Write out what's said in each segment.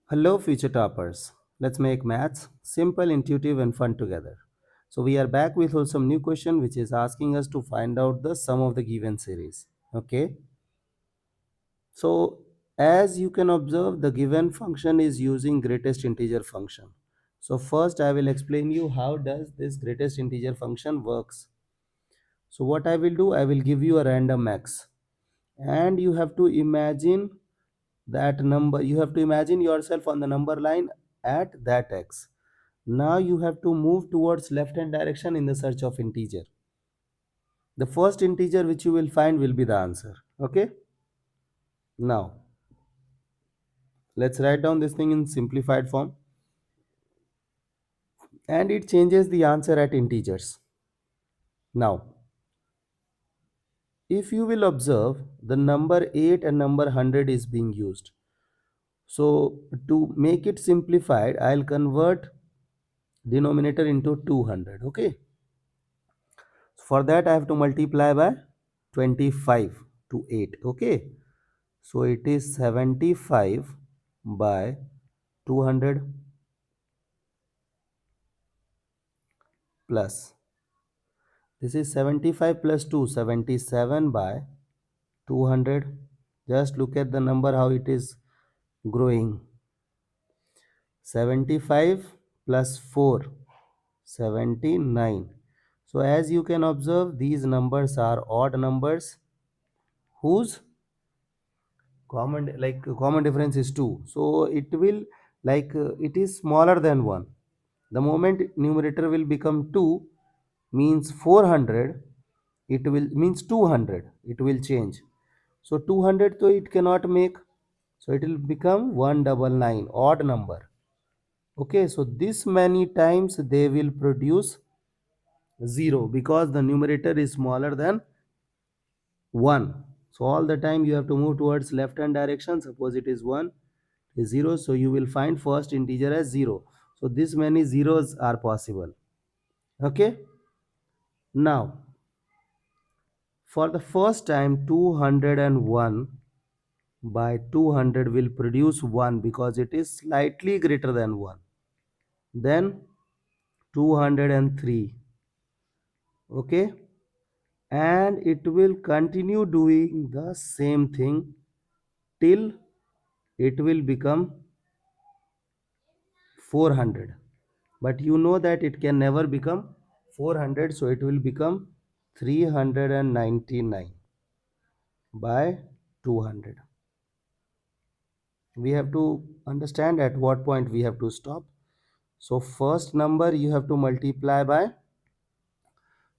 Hello, future toppers. Let's make maths simple, intuitive, and fun together. So, we are back with some new question which is asking us to find out the sum of the given series. Okay. So, as you can observe, the given function is using greatest integer function. So, first I will explain you how does this greatest integer function works. So, what I will do, I will give you a random x, and you have to imagine that number. You have to imagine yourself on the number line at that x. Now you have to move towards left hand direction in the search of integer. The first integer which you will find will be the answer. Okay. Now let's write down this thing in simplified form, and it changes the answer at integers. Now if you will observe, the number 8 and number 100 is being used. So to make it simplified, I'll convert denominator into 200. Okay. For that I have to multiply by 25 to 8. Okay. So it is 75 by 200 plus. This is 75 plus 2, 77 by 200. Just look at the number how it is growing. 75 plus 4, 79. So as you can observe, these numbers are odd numbers whose common difference is 2. So it will it is smaller than 1. The moment numerator will become 2, means 400, it will means 200, it will change. So 200, so it cannot make, so it will become 199, odd number. Okay, so this many times they will produce 0 because the numerator is smaller than 1. So all the time you have to move towards left hand direction. Suppose it is 1, is 0, so you will find first integer as 0. So this many zeros are possible. Okay. Now for the first time 201 by 200 will produce 1 because it is slightly greater than 1. Then 203. Okay, and it will continue doing the same thing till it will become 400. But you know that it can never become 400, so it will become 399 by 200. We have to understand at what point we have to stop. So first number you have to multiply by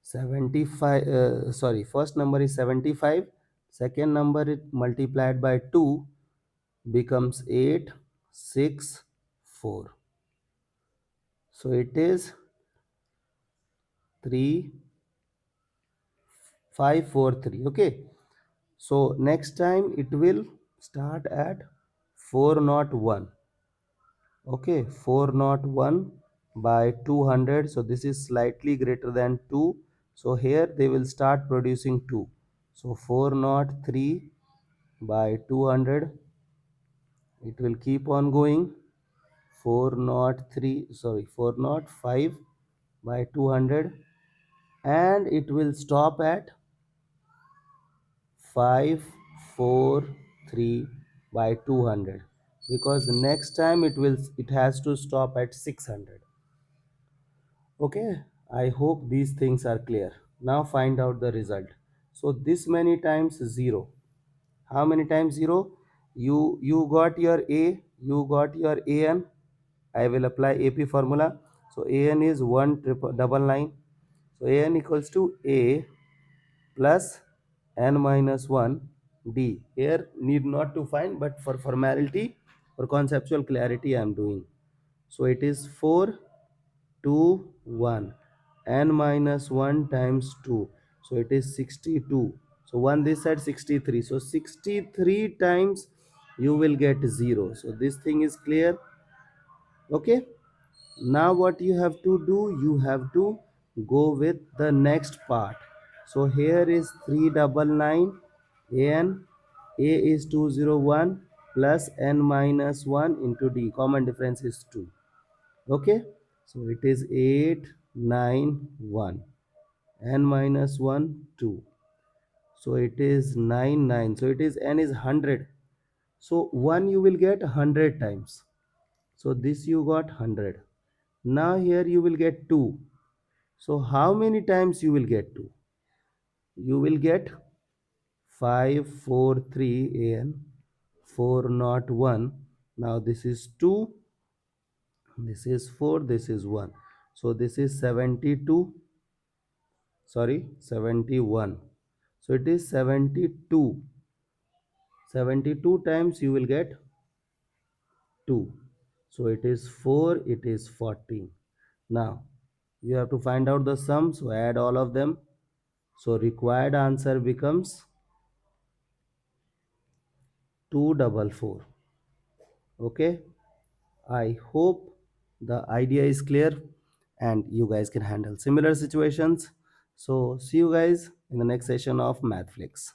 75, sorry, first number is 75, second number it multiplied by 2 becomes 8, 6, 4. So it is 3, 5, 4, 3. Okay. So next time it will start at 401. Okay, 401 by 200. So this is slightly greater than 2. So here they will start producing 2. So 403 by 200. It will keep on going. 403, sorry, 405 by 200, and it will stop at 543 by 200 because next time it has to stop at 600. Okay, I hope these things are clear. Now find out the result. So this many times 0. How many times 0? You got your a, you got your an. I will apply AP formula. So an is 1,999. So an equals to a plus n minus 1 d. Here need not to find, but for formality, for conceptual clarity I am doing. So it is 4, 2, 1. N minus 1 times 2. So it is 62. So 1 this side 63. So 63 times you will get 0. So this thing is clear. Okay. Now what you have to do, you have to go with the next part. So here is 399 and a is 201, plus n minus 1 into d. Common difference is 2. Okay, so it is 8 9 1, n minus 1 2, so it is 9 9, so it is n is 100. So 1 you will get 100 times, so this you got 100. Now here you will get 2, so how many times you will get 2? You will get 543 an 401. Now this is 2, this is 4, this is 1, so this is 72, sorry 71, so it is 72. 72 times you will get 2, so it is 4, it is 14. Now you have to find out the sum, so add all of them, so required answer becomes 244. Okay, I hope the idea is clear and you guys can handle similar situations. So see you guys in the next session of Mathflix.